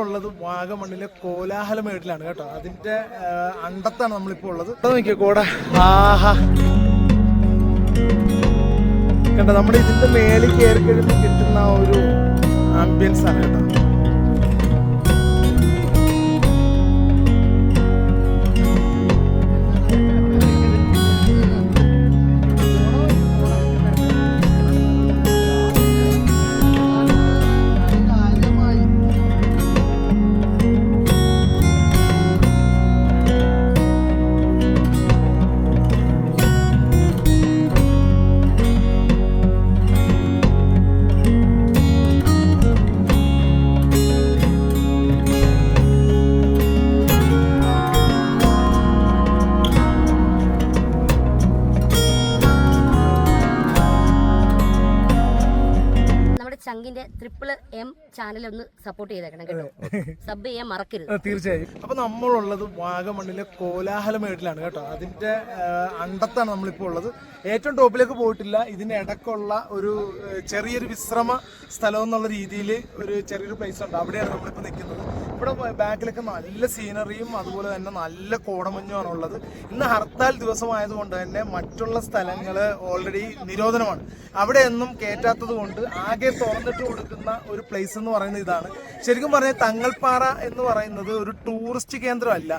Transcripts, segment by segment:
നമ്മളുള്ളത് വാഗമണ്ണിലെ കോലാഹലമേട്ടിലാണ് കേട്ടോ. അതിന്റെ അണ്ടത്താണ് നമ്മളിപ്പോൾ ഉള്ളത്. നോക്കിയോ കോട, ആഹാ കണ്ടോ. നമ്മുടെ ഇതിന്റെ മേലിൽ കയറി കഴിയുമ്പോൾ കിട്ടുന്ന ഒരു ആംബിയൻസ് ആണ് കേട്ടോ. ചങ്കിന്റെ M ചാനൽ ഒന്ന് സപ്പോർട്ട് ചെയ്തേക്കണം കേട്ടോ. സബ് ചെയ്യാൻ മറക്കരുത് തീർച്ചയായും. അപ്പൊ നമ്മളുള്ളത് വാഗമണ്ണിലെ കോലാഹലമേട്ടിലാണ് കേട്ടോ. അതിന്റെ അണ്ടത്താണ് നമ്മളിപ്പോൾ ഉള്ളത്. ഏറ്റവും ടോപ്പിലേക്ക് പോയിട്ടില്ല. ഇതിന്റെ ഇടക്കുള്ള ഒരു ചെറിയൊരു വിശ്രമ സ്ഥലം എന്നുള്ള രീതിയിൽ ഒരു ചെറിയൊരു പ്ലേസ് ഉണ്ട്. അവിടെയാണ് നമ്മളിപ്പോൾ നിൽക്കുന്നത്. ഇവിടെ ബാക്കിലൊക്കെ നല്ല സീനറിയും അതുപോലെ തന്നെ നല്ല കോടമഞ്ഞുമാണ് ഉള്ളത്. ഇന്ന് ഹർത്താൽ ദിവസമായതുകൊണ്ട് തന്നെ മറ്റുള്ള സ്ഥലങ്ങൾ ഓൾറെഡി നിരോധനമാണ്. അവിടെയൊന്നും കയറ്റാത്തത് കൊണ്ട് ആകെ തുറന്നിട്ട് കൊടുക്കുന്ന ഒരു പ്ലേസ് എന്ന് പറയുന്നത് ഇതാണ്. ശരിക്കും പറഞ്ഞാൽ തങ്ങൾപ്പാറ എന്ന് പറയുന്നത് ഒരു ടൂറിസ്റ്റ് കേന്ദ്രമല്ല,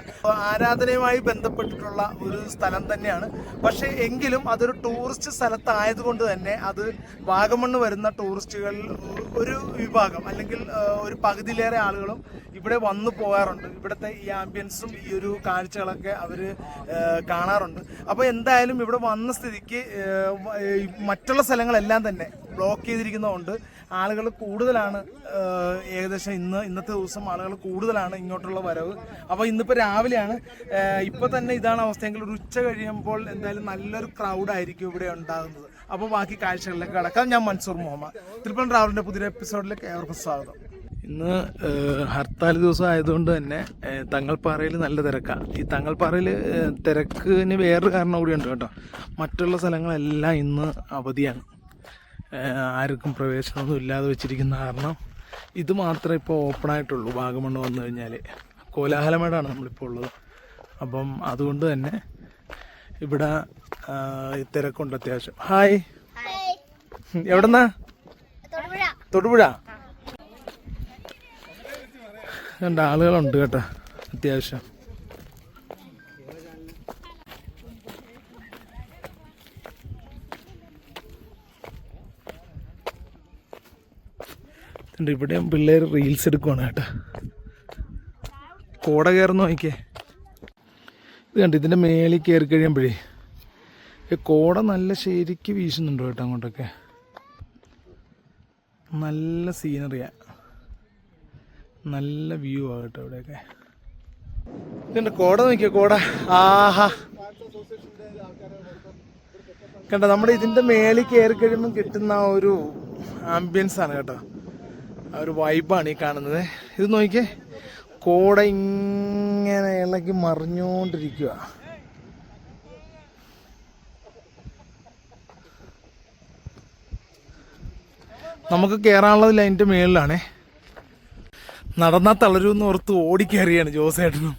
ആരാധനയുമായി ബന്ധപ്പെട്ടിട്ടുള്ള ഒരു സ്ഥലം തന്നെയാണ്. പക്ഷേ എങ്കിലും അതൊരു ടൂറിസ്റ്റ് സ്ഥലത്തായതുകൊണ്ട് തന്നെ അത് വാഗമണ്ണ് വരുന്ന ടൂറിസ്റ്റുകൾ ഒരു വിഭാഗം അല്ലെങ്കിൽ ഒരു പകുതിയിലേറെ ആളുകളും ഇവിടെ വന്നു പോകാറുണ്ട്. ഇവിടുത്തെ ഈ ആംബിയൻസും ഈ ഒരു കാഴ്ചകളൊക്കെ അവർ കാണാറുണ്ട്. അപ്പോൾ എന്തായാലും ഇവിടെ വന്ന സ്ഥിതിക്ക് മറ്റുള്ള സ്ഥലങ്ങളെല്ലാം തന്നെ ബ്ലോക്ക് ചെയ്തിരിക്കുന്നതുകൊണ്ട് ആളുകൾ കൂടുതലാണ്. ഏകദേശം ഇന്നത്തെ ദിവസം ആളുകൾ കൂടുതലാണ് ഇങ്ങോട്ടുള്ള വരവ്. അപ്പോൾ ഇന്നിപ്പോൾ രാവിലെയാണ്. ഇപ്പോൾ തന്നെ ഇതാണ് അവസ്ഥയെങ്കിൽ ഒരു ഉച്ച കഴിയുമ്പോൾ എന്തായാലും നല്ലൊരു ക്രൗഡായിരിക്കും ഇവിടെ ഉണ്ടാകുന്നത്. അപ്പോൾ ബാക്കി കാഴ്ചകളിലേക്ക് കടക്കാം. ഞാൻ മൻസൂർ മുഹമ്മദ്, ട്രിപ്പിൾ ട്രാവലിൻ്റെ പുതിയ എപ്പിസോഡിലേക്ക് ഏവർക്കും സ്വാഗതം. ഇന്ന് ഹർത്താൽ ദിവസം ആയതുകൊണ്ട് തന്നെ തങ്ങൾപ്പാറയിൽ നല്ല തിരക്കാണ്. ഈ തങ്ങൾപ്പാറയിൽ തിരക്കിന് വേറൊരു കാരണം കൂടിയുണ്ട് കേട്ടോ. മറ്റുള്ള സ്ഥലങ്ങളെല്ലാം ഇന്ന് അവധിയാണ്. ആർക്കും പ്രവേശനമൊന്നും ഇല്ലാതെ വെച്ചിരിക്കുന്ന കാരണം ഇത് മാത്രമേ ഇപ്പോൾ ഓപ്പണായിട്ടുള്ളൂ. വാഗമണ്ണ് വന്നു കഴിഞ്ഞാൽ കോലാഹലമേടാണ് നമ്മളിപ്പോൾ ഉള്ളത്. അപ്പം അതുകൊണ്ട് തന്നെ ഇവിടെ തിരക്കുണ്ട് അത്യാവശ്യം. ഹായ്, എവിടെന്നാ? തൊടുപുഴ. രണ്ട് ആളുകളുണ്ട് കേട്ടോ അത്യാവശ്യം. ഇവിടെയും പിള്ളേർ റീൽസ് എടുക്കുവാണ് കേട്ടോ. കോട കയറുന്ന നോക്കിയേ. ഇത് കണ്ട് ഇതിൻ്റെ മേലിൽ കയറി കഴിയുമ്പോഴേ കോട നല്ല ശരിക്ക് വീശുന്നുണ്ടോ കേട്ടോ. അങ്ങോട്ടൊക്കെ നല്ല സീനറിയാണ്, നല്ല വ്യൂ ആണ് കേട്ടോ ഇവിടെയൊക്കെ. ഇതുണ്ട് കോട നോക്കിയോ, കോട. ആഹാ കണ്ടോ. നമ്മുടെ ഇതിൻ്റെ മേലിൽ കയറി കഴിയുമ്പോൾ കിട്ടുന്ന ഒരു ആംബിയൻസ് ആണ് കേട്ടോ. ആ ഒരു വൈബാണ് ഈ കാണുന്നത്. ഇത് നോക്കിയേ, കോട ഇങ്ങനെ ഇളകി മറിഞ്ഞുകൊണ്ടിരിക്കുക. നമുക്ക് കയറാനുള്ളതില്ല, അതിൻ്റെ മേളിലാണേ. നടന്നാൽ തളരുമെന്ന് ഓർത്ത് ഓടിക്കയറിയാണ് ജോസേട്ടനും.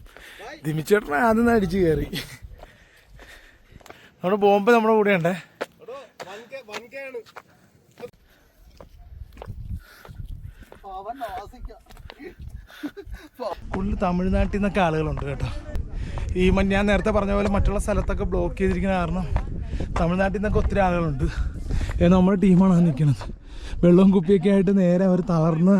ദിമിച്ചേട്ടനും ആദ്യം അടിച്ചു കയറി. നമ്മുടെ പോകുമ്പോൾ നമ്മുടെ കൂടെ ഉണ്ടേ. ഫുള്ള് തമിഴ്നാട്ടിൽ നിന്നൊക്കെ ആളുകളുണ്ട് കേട്ടോ. ഈ ഞാൻ നേരത്തെ പറഞ്ഞ പോലെ മറ്റുള്ള സ്ഥലത്തൊക്കെ ബ്ലോക്ക് ചെയ്തിരിക്കുന്ന കാരണം തമിഴ്നാട്ടിൽ നിന്നൊക്കെ ഒത്തിരി ആളുകളുണ്ട്. നമ്മുടെ ടീമാണ് നിൽക്കുന്നത്. വെള്ളവും കുപ്പിയൊക്കെ ആയിട്ട് നേരെ അവർ തളർന്ന്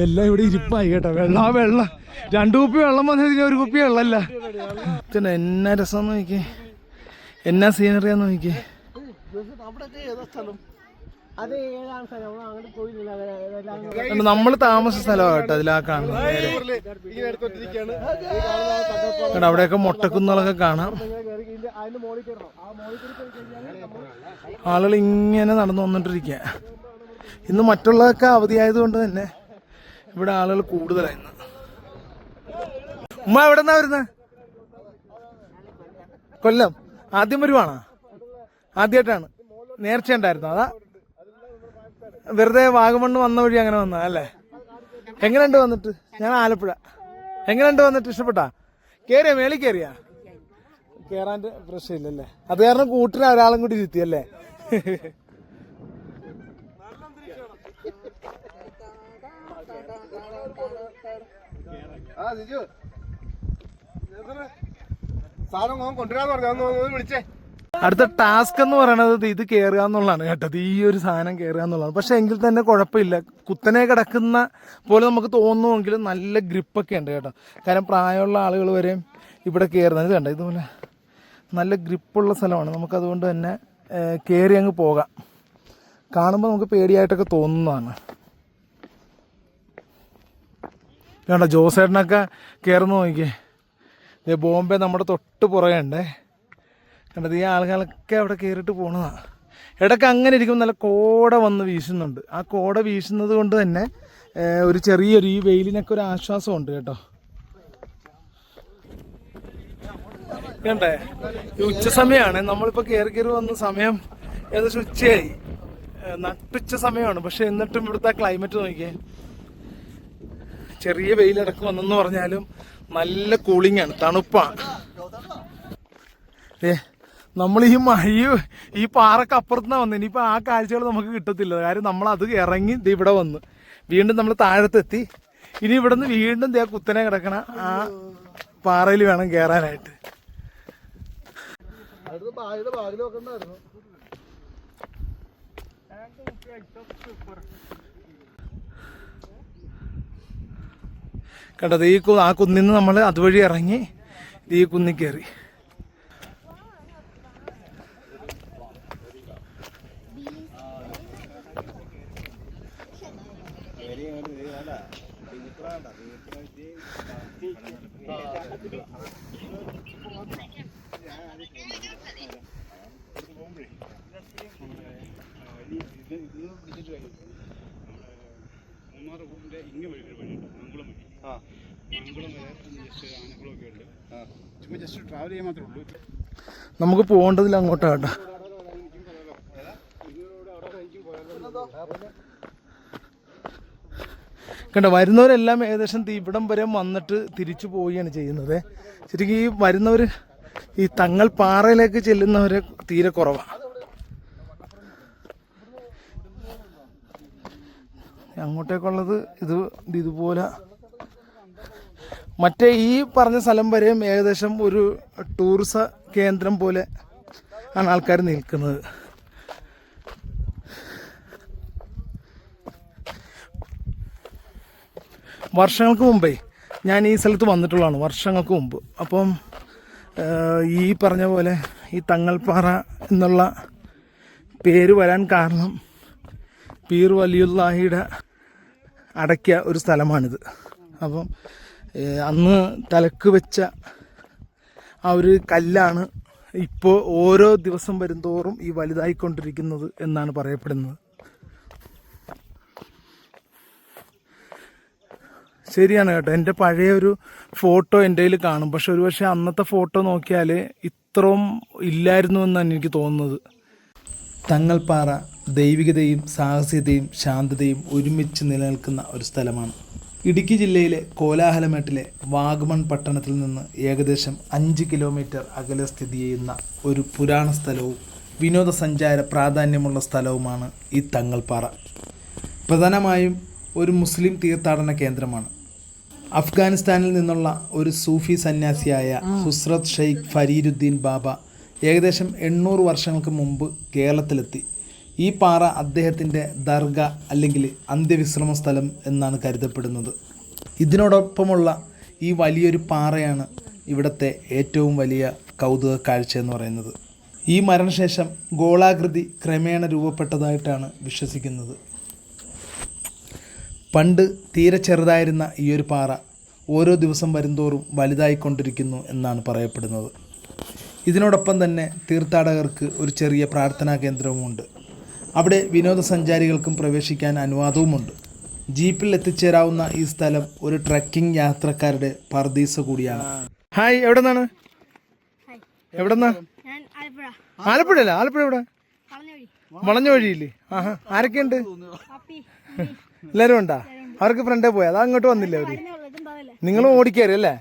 എല്ലാം ഇവിടെ ഇരിപ്പായി കേട്ടോ. വെള്ളം 2 കുപ്പി വെള്ളം വന്നതിന് 1 കുപ്പി വെള്ളമല്ല. എന്നാ രസം നോക്കിയേ, എന്നാ സീനറിയാന്ന് നോക്കിയേ. നമ്മൾ താമസ സ്ഥലമാണ് കേട്ടോ. അതിലാ കാണുന്നത് അവിടെയൊക്കെ മൊട്ടക്കുന്നുകളൊക്കെ കാണാം. ആളുകൾ ഇങ്ങനെ നടന്നു വന്നിട്ടിരിക്കുക. ഇന്ന് മറ്റുള്ളതൊക്കെ അവധിയായതുകൊണ്ട് തന്നെ ഇവിടെ ആളുകൾ കൂടുതലായി. ഉമ്മ എവിടെന്നാ വരുന്നത്? കൊല്ലം. ആദ്യം വരുവാണോ? ആദ്യമായിട്ടാണ്. നേർച്ച ഉണ്ടായിരുന്നു അതാ വെറുതെ വാഗമണ്ണ് വന്ന വഴി അങ്ങനെ വന്ന അല്ലേ? എങ്ങനെയുണ്ട് വന്നിട്ട്? ഞാൻ ആലപ്പുഴ. എങ്ങനെയുണ്ട് വന്നിട്ട്? ഇഷ്ടപ്പെട്ടാ? കേറിയാ? മേളിൽ കേറിയാ? കേറാൻ പ്രശ്നമില്ലല്ലേ? അത് കാരണം കൂട്ടിന് ഒരാളും കൂടി ഇരുത്തിയല്ലേ? അടുത്ത ടാസ്ക് എന്ന് പറയുന്നത് ഇത് കയറുക എന്നുള്ളതാണ് കേട്ടത്. ഈ ഒരു സാധനം കയറുക എന്നുള്ളതാണ്. പക്ഷെ എങ്കിൽ തന്നെ കുഴപ്പമില്ല. കുത്തനെ കിടക്കുന്ന പോലെ നമുക്ക് തോന്നുമെങ്കിലും നല്ല ഗ്രിപ്പൊക്കെ ഉണ്ട് കേട്ടോ. കാരണം പ്രായമുള്ള ആളുകൾ വരെ ഇവിടെ കയറുന്നത് കണ്ട. ഇതുപോലെ നല്ല ഗ്രിപ്പുള്ള സ്ഥലമാണ്. നമുക്കതുകൊണ്ട് തന്നെ കയറി അങ്ങ് പോകാം. കാണുമ്പോൾ നമുക്ക് പേടിയായിട്ടൊക്കെ തോന്നുന്നതാണ്. കേട്ടോ ജോസേട്ടനൊക്കെ കയറുന്ന നോക്കിയേ. ബോംബെ നമ്മുടെ തൊട്ട് പുറകെ ഉണ്ടേ. കണ്ടത് ഈ ആളുകളൊക്കെ അവിടെ കയറിയിട്ട് പോണതാണ്. ഇടയ്ക്ക് അങ്ങനെ ഇരിക്കുമ്പോൾ നല്ല കോട വന്ന് വീശുന്നുണ്ട്. ആ കോട വീശുന്നത് കൊണ്ട് തന്നെ ഒരു ചെറിയൊരു ഈ വെയിലിനൊക്കെ ഒരു ആശ്വാസമുണ്ട് കേട്ടോ. കണ്ടേ ഈ ഉച്ച സമയമാണ്. നമ്മളിപ്പോൾ കയറി വന്ന സമയം ഏകദേശം ഉച്ചയായി. നട്ടുച്ച സമയമാണ്. പക്ഷെ എന്നിട്ടും ഇവിടുത്തെ ക്ലൈമറ്റ് നോക്കിയേ. ചെറിയ വെയിലിടക്ക് വന്നെന്ന് പറഞ്ഞാലും നല്ല കൂളിംഗ് ആണ്, തണുപ്പാണ്. നമ്മൾ ഈ ഈ പാറക്കപ്പുറത്തുനിന്നാണ് വന്നത്. ഇനിയിപ്പോൾ ആ കാഴ്ചകൾ നമുക്ക് കിട്ടത്തില്ല. കാര്യം നമ്മളത് ഇറങ്ങി ഇവിടെ വന്ന് വീണ്ടും നമ്മൾ താഴത്തെത്തി. ഇനി ഇവിടെ നിന്ന് വീണ്ടും കുത്തനെ കിടക്കണ ആ പാറയിൽ വേണം കയറാനായിട്ട്. കണ്ടത് ആ കുന്നിൽ നിന്ന് നമ്മൾ അതുവഴി ഇറങ്ങി ഈ കുന്നിൽ കയറി. നമുക്ക് പോകേണ്ടതില്ല അങ്ങോട്ടാ കേട്ടോ. കണ്ടോ വരുന്നവരെല്ലാം ഏകദേശം ഇവിടം വരെ വന്നിട്ട് തിരിച്ചു പോവുകയാണ് ചെയ്യുന്നത്. ശരിക്കും ഈ വരുന്നവർ ഈ തങ്ങൾ പാറയിലേക്ക് ചെല്ലുന്നവരെ തീരെ കുറവാണ്. അങ്ങോട്ടേക്കുള്ളത് ഇതുപോലെ മറ്റേ ഈ പറഞ്ഞ സ്ഥലം വരെയും ഏകദേശം ഒരു ടൂറിസം കേന്ദ്രം പോലെ ആണ് ആൾക്കാർ നിൽക്കുന്നത്. വർഷങ്ങൾക്ക് മുമ്പേ ഞാൻ ഈ സ്ഥലത്ത് വന്നിട്ടുള്ളതാണ്, വർഷങ്ങൾക്ക് മുമ്പ്. അപ്പം ഈ പറഞ്ഞ പോലെ ഈ തങ്ങൾപ്പാറ എന്നുള്ള പേര് വരാൻ കാരണം പീർ വലിയുല്ലാഹിയുടെ അടക്കിയ ഒരു സ്ഥലമാണിത്. അപ്പം അന്ന് തലക്ക് വെച്ച ആ ഒരു കല്ലാണ് ഇപ്പോൾ ഓരോ ദിവസം വരുംതോറും ഈ വലുതായിക്കൊണ്ടിരിക്കുന്നത് എന്നാണ് പറയപ്പെടുന്നത്. ശരിയാണ് കേട്ടോ. എൻ്റെ പഴയ ഒരു ഫോട്ടോ എൻ്റെ കയ്യിൽ കാണും. പക്ഷെ ഒരുപക്ഷെ അന്നത്തെ ഫോട്ടോ നോക്കിയാൽ ഇത്രയും ഇല്ലായിരുന്നു എന്നാണ് എനിക്ക് തോന്നുന്നത്. തങ്ങൾപ്പാറ ദൈവികതയും സാഹസികതയും ശാന്തതയും ഒരുമിച്ച് നിലനിൽക്കുന്ന ഒരു സ്ഥലമാണ്. ഇടുക്കി ജില്ലയിലെ കോലാഹലമേട്ടിലെ വാഗമൺ പട്ടണത്തിൽ നിന്ന് ഏകദേശം 5 കിലോമീറ്റർ അകലെ സ്ഥിതി ചെയ്യുന്ന ഒരു പുരാണ സ്ഥലവും വിനോദസഞ്ചാര പ്രാധാന്യമുള്ള സ്ഥലവുമാണ് ഈ തങ്ങൾപ്പാറ. പ്രധാനമായും ഒരു മുസ്ലിം തീർത്ഥാടന കേന്ദ്രമാണ്. അഫ്ഗാനിസ്ഥാനിൽ നിന്നുള്ള ഒരു സൂഫി സന്യാസിയായ ഹുസ്രത് ഷെയ്ഖ് ഫരീരുദ്ദീൻ ബാബ ഏകദേശം 800 വർഷങ്ങൾക്ക് മുമ്പ് കേരളത്തിലെത്തി. ഈ പാറ അദ്ദേഹത്തിൻ്റെ ദർഗ അല്ലെങ്കിൽ അന്ത്യവിശ്രമ സ്ഥലം എന്നാണ് കരുതപ്പെടുന്നത്. ഇതിനോടൊപ്പമുള്ള ഈ വലിയൊരു പാറയാണ് ഇവിടുത്തെ ഏറ്റവും വലിയ കൗതുക കാഴ്ച എന്ന് പറയുന്നത്. ഈ മരണശേഷം ഗോളാകൃതി ക്രമേണ രൂപപ്പെട്ടതായിട്ടാണ് വിശ്വസിക്കുന്നത്. പണ്ട് തീരെ ചെറുതായിരുന്ന ഈ ഒരു പാറ ഓരോ ദിവസം വരുംതോറും വലുതായിക്കൊണ്ടിരിക്കുന്നു എന്നാണ് പറയപ്പെടുന്നത്. ഇതിനോടൊപ്പം തന്നെ തീർത്ഥാടകർക്ക് ഒരു ചെറിയ പ്രാർത്ഥനാ കേന്ദ്രവുമുണ്ട്. അവിടെ വിനോദസഞ്ചാരികൾക്കും പ്രവേശിക്കാൻ അനുവാദവുമുണ്ട്. ജീപ്പിൽ എത്തിച്ചേരാവുന്ന ഈ സ്ഥലം ഒരു ട്രക്കിംഗ് യാത്രക്കാരുടെ പർദീസ കൂടിയാണ്. ഹായ്, എവിടെ നിന്നാണ്? എവിടെന്നാ? ആലപ്പുഴ അല്ല. ആലപ്പുഴ എവിടെ? വളഞ്ഞ വഴിയില്ലേ? ആഹാ, ആരൊക്കെയുണ്ട്? എല്ലാരും ഉണ്ടാ? അവർക്ക് ഫ്രണ്ടേ പോയി, അതാ അങ്ങോട്ട് വന്നില്ലേ അവര്? നിങ്ങളും ഓടിക്കയറിയല്ലേ?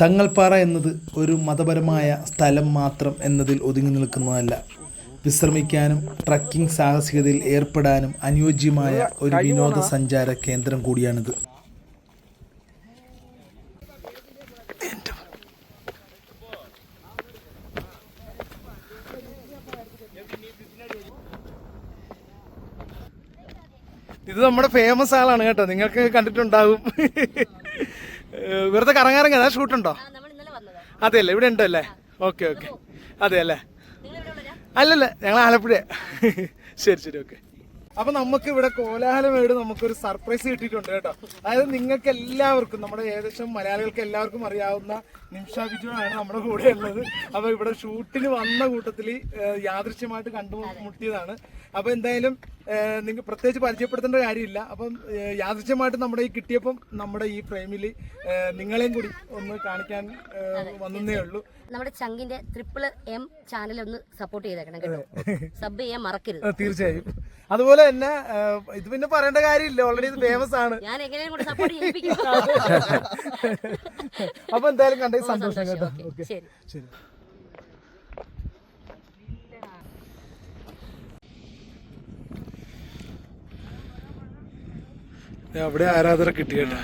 തങ്ങൾപ്പാറ എന്നത് ഒരു മതപരമായ സ്ഥലം മാത്രം എന്നതിൽ ഒതുങ്ങി നിൽക്കുന്നതല്ല. വിശ്രമിക്കാനും ട്രക്കിംഗ് സാഹസികതയിൽ ഏർപ്പെടാനും അനുയോജ്യമായ ഒരു വിനോദസഞ്ചാര കേന്ദ്രം കൂടിയാണിത്. ഇത് നമ്മുടെ ഫേമസ് ആളാണ് കേട്ടോ, നിങ്ങൾക്ക് കണ്ടിട്ടുണ്ടാകും. വെറുതെ കറങ്ങാറങ്ങി അതാ ഷൂട്ടുണ്ടോ? അതെയല്ലേ, ഇവിടെ ഉണ്ടോ അല്ലേ? ഓക്കെ ഓക്കെ, അതെ അല്ലേ? അല്ലല്ല, ഞങ്ങൾ ആലപ്പുഴ. ശരി ശരി, ഓക്കെ. അപ്പൊ നമുക്ക് ഇവിടെ കോലാഹലമേട് നമുക്കൊരു സർപ്രൈസ് കിട്ടിയിട്ടുണ്ട് കേട്ടോ. അതായത് നിങ്ങൾക്ക് എല്ലാവർക്കും, നമ്മുടെ ഏകദേശം മലയാളികൾക്ക് എല്ലാവർക്കും അറിയാവുന്ന നിമിഷ ബിജു ആണ് നമ്മുടെ കൂടെ ഉള്ളത്. അപ്പൊ ഇവിടെ ഷൂട്ടിന് വന്ന കൂട്ടത്തിൽ യാദൃശ്യമായിട്ട് കണ്ടുമുട്ടിയതാണ്. അപ്പൊ എന്തായാലും നിങ്ങൾക്ക് പ്രത്യേകിച്ച് പരിചയപ്പെടുത്തേണ്ട കാര്യമില്ല. അപ്പം യാദൃശ്യമായിട്ട് നമ്മുടെ ഈ കിട്ടിയപ്പം നമ്മുടെ ഈ ഫ്രെയിമിൽ നിങ്ങളെയും കൂടി ഒന്ന് കാണിക്കാൻ വന്നേ ഉള്ളൂ. നമ്മുടെ ചങ്കിന്റെ M ചാനൽ ഒന്ന് സപ്പോർട്ട് ചെയ്തേക്കണം കേട്ടോ. സബ് ചെയ്യാൻ മറക്കരുത്. തീർച്ചയായും. അതുപോലെ തന്നെ ഇത് പിന്നെ പറയേണ്ട കാര്യമില്ല, ഓൾറെഡി ഇത് ഫേമസ് ആണ്. ഞാൻ എങ്ങനെയും കൂടെ സപ്പോർട്ട് ചെയ്യിപ്പിക്കും. അപ്പൊ എന്തായാലും കണ്ടേ സന്തോഷം കേട്ടോ. ശരി ശരി. അവിടെ ആരാധന കിട്ടി കേട്ടോ.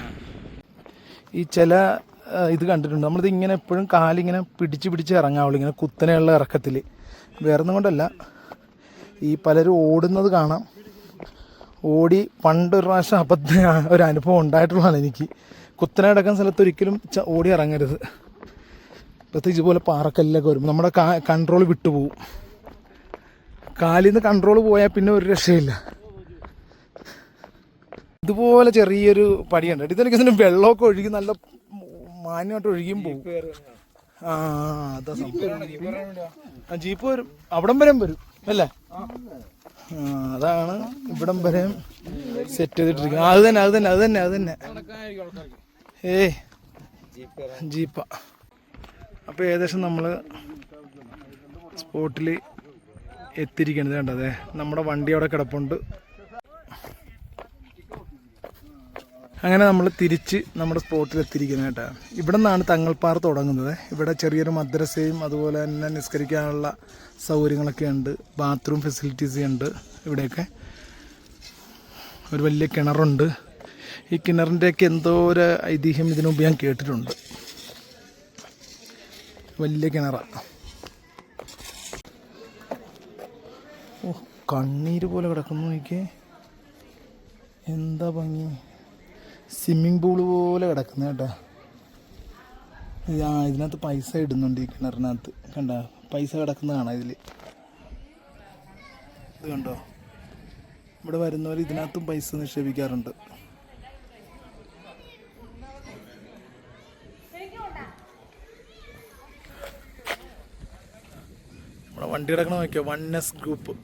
ഈ ചില ഇത് കണ്ടിട്ടുണ്ട്, നമ്മളിത് ഇങ്ങനെ എപ്പോഴും കാലിങ്ങനെ പിടിച്ച് ഇറങ്ങാവുള്ളൂ, ഇങ്ങനെ കുത്തനെയുള്ള ഇറക്കത്തിൽ. വേറൊന്നും കൊണ്ടല്ല, ഈ പലരും ഓടുന്നത് കാണാം. ഓടി പണ്ടൊരു പ്രാവശ്യം ഒരു അനുഭവം ഉണ്ടായിട്ടുള്ളതാണ് എനിക്ക്. കുത്തനെ കിടക്കുന്ന സ്ഥലത്ത് ഒരിക്കലും ഓടി ഇറങ്ങരുത്, പ്രത്യേകിച്ച് ഇതുപോലെ പാറക്കല്ലൊക്കെ വരുമ്പോൾ നമ്മുടെ കൺട്രോൾ വിട്ടുപോകും. കാലിൽ നിന്ന് കൺട്രോൾ പോയാൽ പിന്നെ ഒരു രക്ഷയില്ല. ഇതുപോലെ ചെറിയൊരു പടിയുണ്ട്. ഇതെനിക്ക് ഇതിന് വെള്ളമൊക്കെ ഒഴുകി നല്ല മാന്യമായിട്ട് ഒഴുകിയും പോകും. അതാ സംഭവം. ജീപ്പ് വരും, അവിടം വരെ വരും അല്ലേ? അതാണ് ഇവിടം വരെ സെറ്റ് ചെയ്തിട്ടിരിക്കുന്നത്. അത് തന്നെ ജീപ്പ. അപ്പോൾ ഏകദേശം നമ്മൾ സ്പോട്ടിൽ എത്തിയിരിക്കുന്നത് കണ്ടതേ. നമ്മുടെ വണ്ടി അവിടെ കിടപ്പുണ്ട്. അങ്ങനെ നമ്മൾ തിരിച്ച് നമ്മുടെ സ്പോട്ടിൽ എത്തിയിരിക്കുന്നത് കേട്ടോ. ഇവിടെ നിന്നാണ് തങ്ങൾപ്പാറ തുടങ്ങുന്നത്. ഇവിടെ ചെറിയൊരു മദ്രസയും അതുപോലെ തന്നെ നിസ്കരിക്കാനുള്ള സൗകര്യങ്ങളൊക്കെ ഉണ്ട്, ബാത്റൂം ഫെസിലിറ്റീസ് ഉണ്ട്. ഇവിടെയൊക്കെ ഒരു വലിയ കിണറുണ്ട്. ഈ കിണറിൻ്റെയൊക്കെ എന്തോ ഒരു ഐതിഹ്യം ഇതിനു മുമ്പ് ഞാൻ കേട്ടിട്ടുണ്ട്. വലിയ കിണറാണ്. ഓ, കണ്ണീര് പോലെ കിടക്കുന്നു. എനിക്ക് എന്താ ഭംഗി, സ്വിമ്മിങ് പൂള് പോലെ കിടക്കുന്ന കേട്ടോ. ഇതിനകത്ത് പൈസ ഇടുന്നുണ്ട്, ഈ കിണറിനകത്ത് കണ്ട പൈസ കിടക്കുന്ന കാണാം ഇതിൽ. ഇത് കണ്ടോ, ഇവിടെ വരുന്നവർ ഇതിനകത്തും പൈസ നിക്ഷേപിക്കാറുണ്ട്. നമ്മുടെ വണ്ടി കിടക്കണ നോക്കിയോ, 1S ഗ്രൂപ്പ്.